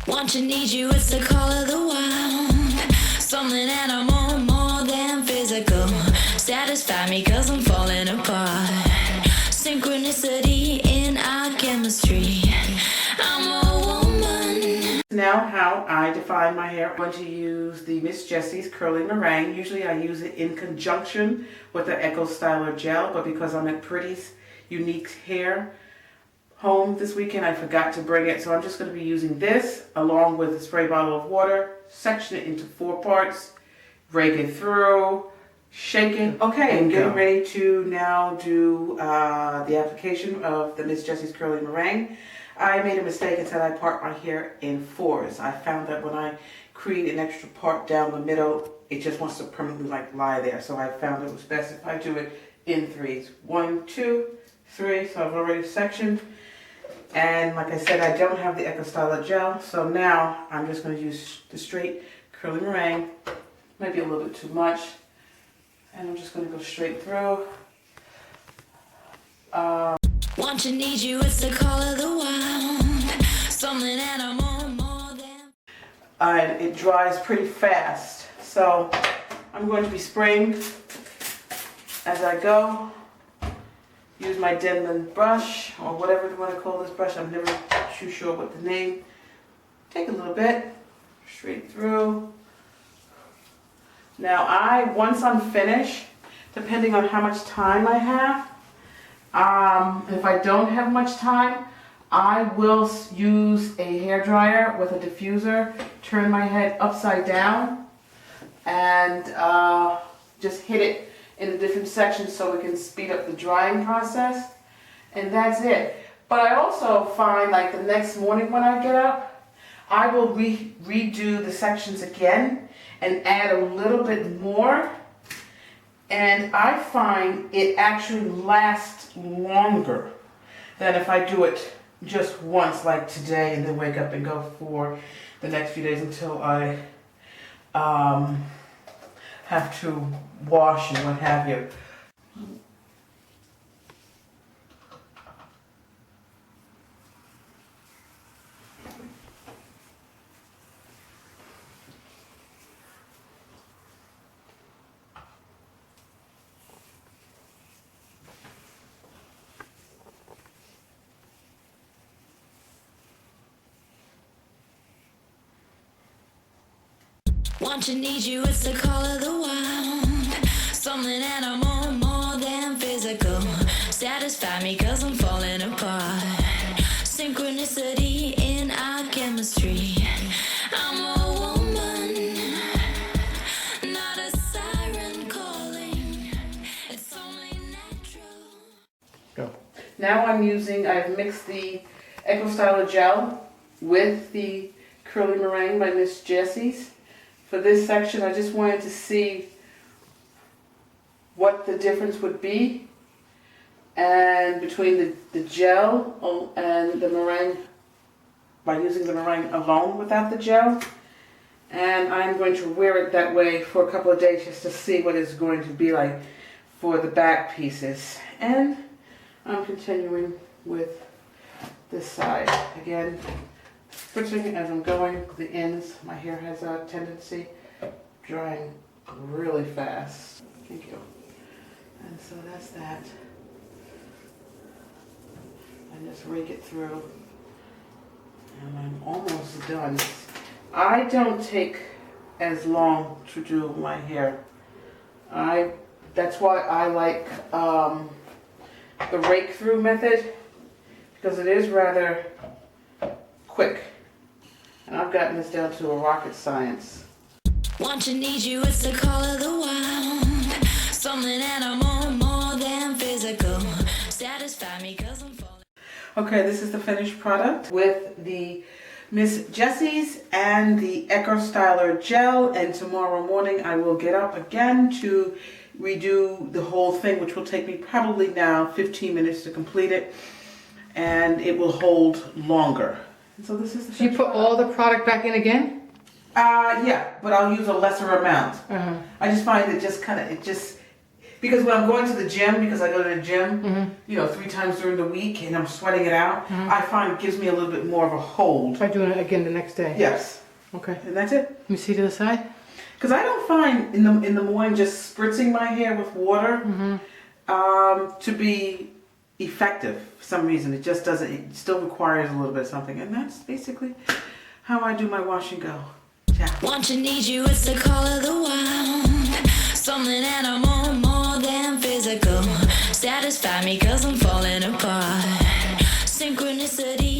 Want you, need you, it's the call of the wild. Something animal, more than physical. Satisfy me cause I'm falling apart. Synchronicity in our chemistry. I'm a woman. Now how I define my hair. I'm going to use the Miss Jessie's Curling Meringue. Usually I use it in conjunction with the Echo Styler Gel, but because I'm at Pretty's Unique Hair home this weekend, I forgot to bring it. So I'm just going to be using this along with a spray bottle of water, section it into 4 parts, rake it through, shake it. Okay, I'm getting ready to now do the application of the Miss Jessie's Curling Meringue. I made a mistake and said I part my hair in 4s. I found that when I create an extra part down the middle, it just wants to permanently like lie there. So I found it was best if I do it in 3s. 1, 2, 3. So I've already sectioned. And like I said, I don't have the Echo Styler Gel. So now I'm just going to use the straight curling meringue. Maybe a little bit too much. And I'm just going to go straight through. Want you, need you, it's the call of the wild. Something animal, more than. And it dries pretty fast. So I'm going to be spraying as I go. Use my Denman brush, or whatever you want to call this brush. I'm never too sure what the name. Take a little bit, straight through. Now once I'm finished, depending on how much time I have, if I don't have much time, I will use a hairdryer with a diffuser, turn my head upside down, and just hit it in the different sections so we can speed up the drying process. And that's it. But I also find like the next morning when I get up, I will redo the sections again and add a little bit more. And I find it actually lasts longer than if I do it just once like today and then wake up and go for the next few days until I have to wash and what have you. Want you, need you, it's the call of the wild. Something animal, more than physical. Satisfy me cause I'm falling apart. Synchronicity in our chemistry. I'm a woman, not a siren calling. It's only natural. Go. Now I've mixed the Echo Styler Gel with the Curly Meringue by Miss Jessie's. For this section, I just wanted to see what the difference would be and between the gel and the meringue by using the meringue alone without the gel. And I'm going to wear it that way for a couple of days just to see what it's going to be like for the back pieces. And I'm continuing with this side. Again, spritzing as I'm going, the ends. My hair has a tendency drying really fast. Thank you. And so that's that. I just rake it through. And I'm almost done. I don't take as long to do my hair. That's why I like the rake through method, because it is rather quick. And I've gotten this down to a rocket science. Want you, need you, it's the call of the wild. Something animal, more than physical. Satisfy me cause I'm falling. Okay, this is the finished product with the Miss Jessie's and the Echo Styler Gel. And tomorrow morning I will get up again to redo the whole thing, which will take me probably now 15 minutes to complete it. And it will hold longer. So this is the So you put all the product back in again? Yeah, but I'll use a lesser amount. I just find it just Because when I'm going to the gym, because I go to the gym, 3 times during the week, and I'm sweating it out, I find it gives me a little bit more of a hold. Try doing it again the next day. Yes. Okay. And that's it. Let me see to the side. Because I don't find in the morning just spritzing my hair with water to be effective for some reason. It just doesn't. It still requires a little bit of something, and that's basically how I do my wash and go. Ciao. Want you, need you, it's the call of the wild. Something animal more than physical. Satisfy me cause I'm falling apart. Synchronicity.